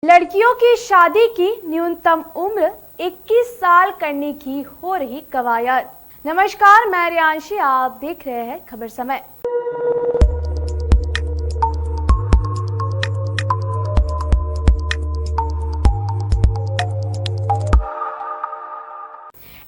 लड़कियों की शादी की न्यूनतम उम्र 21 साल करने की हो रही कवायद। नमस्कार, मैं रियांशी, आप देख रहे हैं खबर समय।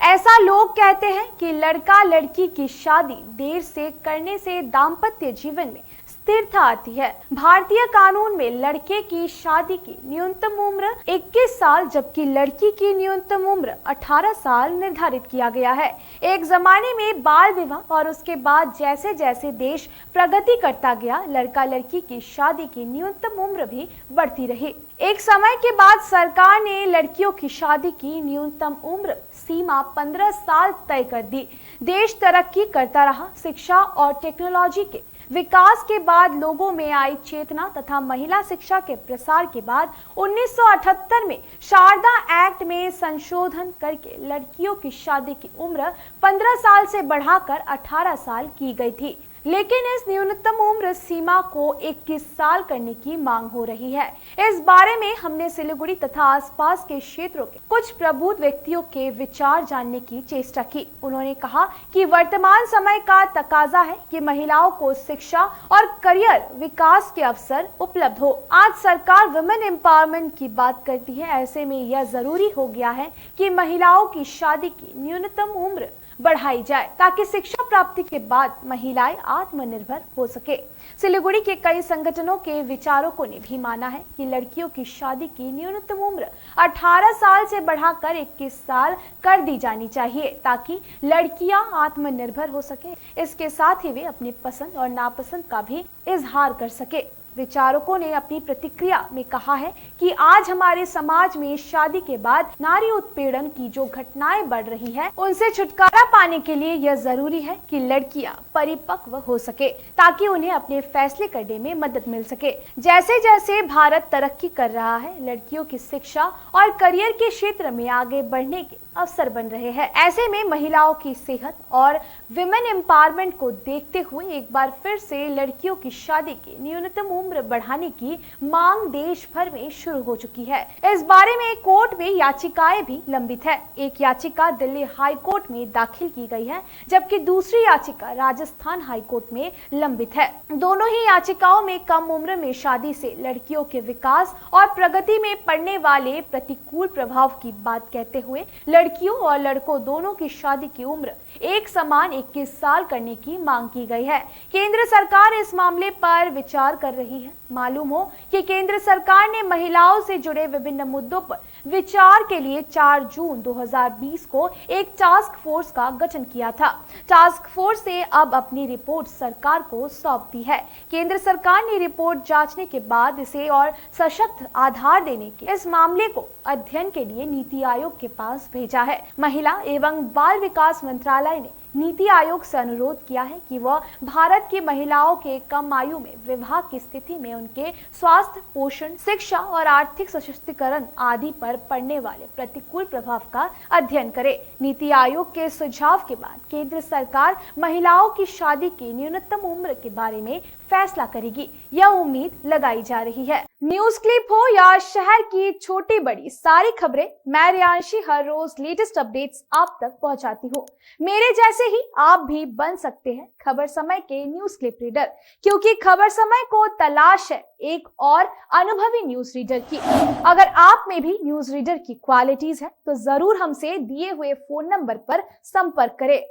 ऐसा लोग कहते हैं कि लड़का लड़की की शादी देर से करने से दाम्पत्य जीवन में स्थिरता आती है। भारतीय कानून में लड़के की शादी की न्यूनतम उम्र 21 साल जबकि लड़की की न्यूनतम उम्र 18 साल निर्धारित किया गया है। एक जमाने में बाल विवाह और उसके बाद जैसे जैसे देश प्रगति करता गया, लड़का लड़की की शादी की न्यूनतम उम्र भी बढ़ती रही। एक समय के बाद सरकार ने लड़कियों की शादी की न्यूनतम उम्र सीमा 15 साल तय कर दी। देश तरक्की करता रहा। शिक्षा और टेक्नोलॉजी के विकास के बाद लोगों में आई चेतना तथा महिला शिक्षा के प्रसार के बाद 1978 में शारदा एक्ट में संशोधन करके लड़कियों की शादी की उम्र 15 साल से बढ़ाकर 18 साल की गई थी। लेकिन इस न्यूनतम उम्र सीमा को 21 साल करने की मांग हो रही है। इस बारे में हमने सिलीगुड़ी तथा आसपास के क्षेत्रों के कुछ प्रबुद्ध व्यक्तियों के विचार जानने की चेष्टा की। उन्होंने कहा कि वर्तमान समय का तकाजा है कि महिलाओं को शिक्षा और करियर विकास के अवसर उपलब्ध हो। आज सरकार वुमेन एम्पावरमेंट की बात करती है। ऐसे में यह जरूरी हो गया है कि महिलाओं की शादी की न्यूनतम उम्र बढ़ाई जाए ताकि शिक्षा प्राप्ति के बाद महिलाएं आत्मनिर्भर हो सके। सिलीगुड़ी के कई संगठनों के विचारकों ने भी माना है कि लड़कियों की शादी की न्यूनतम उम्र 18 साल से बढ़ाकर 21 साल कर दी जानी चाहिए ताकि लड़कियां आत्मनिर्भर हो सके। इसके साथ ही वे अपनी पसंद और नापसंद का भी इजहार कर सके। विचारकों ने अपनी प्रतिक्रिया में कहा है कि आज हमारे समाज में शादी के बाद नारी उत्पीड़न की जो घटनाएं बढ़ रही है, उनसे छुटकारा पाने के लिए यह जरूरी है कि लड़कियां परिपक्व हो सके ताकि उन्हें अपने फैसले करने में मदद मिल सके। जैसे जैसे भारत तरक्की कर रहा है, लड़कियों की शिक्षा और करियर के क्षेत्र में आगे बढ़ने के अवसर बन रहे हैं। ऐसे में महिलाओं की सेहत और विमेन एम्पावरमेंट को देखते हुए एक बार फिर से लड़कियों की शादी की न्यूनतम उम्र बढ़ाने की मांग देश भर में शुरू हो चुकी है। इस बारे में कोर्ट में याचिकाएं भी लंबित है। एक याचिका दिल्ली हाई कोर्ट में दाखिल की गई है, जबकि दूसरी याचिका राजस्थान हाई कोर्ट में लंबित है। दोनों ही याचिकाओं में कम उम्र में शादी से लड़कियों के विकास और प्रगति में पड़ने वाले प्रतिकूल प्रभाव की बात कहते हुए लड़कियों और लड़कों दोनों की शादी की उम्र एक समान 21 साल करने की मांग की गई है। केंद्र सरकार इस मामले पर विचार कर रही है। मालूम हो कि केंद्र सरकार ने महिलाओं से जुड़े विभिन्न मुद्दों पर विचार के लिए 4 जून 2020 को एक टास्क फोर्स का गठन किया था। टास्क फोर्स ने अब अपनी रिपोर्ट सरकार को सौंप दी है। केंद्र सरकार ने रिपोर्ट जांचने के बाद इसे और सशक्त आधार देने के इस मामले को अध्ययन के लिए नीति आयोग के पास भेजा है। महिला एवं बाल विकास मंत्रालय ने नीति आयोग से अनुरोध किया है कि वह भारत की महिलाओं के कम आयु में विवाह की स्थिति में उनके स्वास्थ्य, पोषण, शिक्षा और आर्थिक सशक्तिकरण आदि पर पड़ने वाले प्रतिकूल प्रभाव का अध्ययन करे। नीति आयोग के सुझाव के बाद केंद्र सरकार महिलाओं की शादी की न्यूनतम उम्र के बारे में फैसला करेगी, यह उम्मीद लगाई जा रही है। न्यूज क्लिप हो या शहर की छोटी बड़ी सारी खबरें, मैं रियांशी हर रोज लेटेस्ट अपडेट्स आप तक पहुंचाती हूँ। मेरे जैसे ही आप भी बन सकते हैं खबर समय के न्यूज क्लिप रीडर, क्योंकि खबर समय को तलाश है एक और अनुभवी न्यूज रीडर की। अगर आप में भी न्यूज रीडर की क्वालिटीज है तो जरूर हमसे दिए हुए फोन नंबर पर संपर्क करें।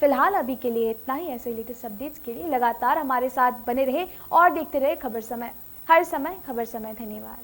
फिलहाल अभी के लिए इतना ही। ऐसे लेटेस्ट अपडेट्स के लिए लगातार हमारे साथ बने रहे और देखते रहे खबर समय। हर समय खबर समय। धन्यवाद।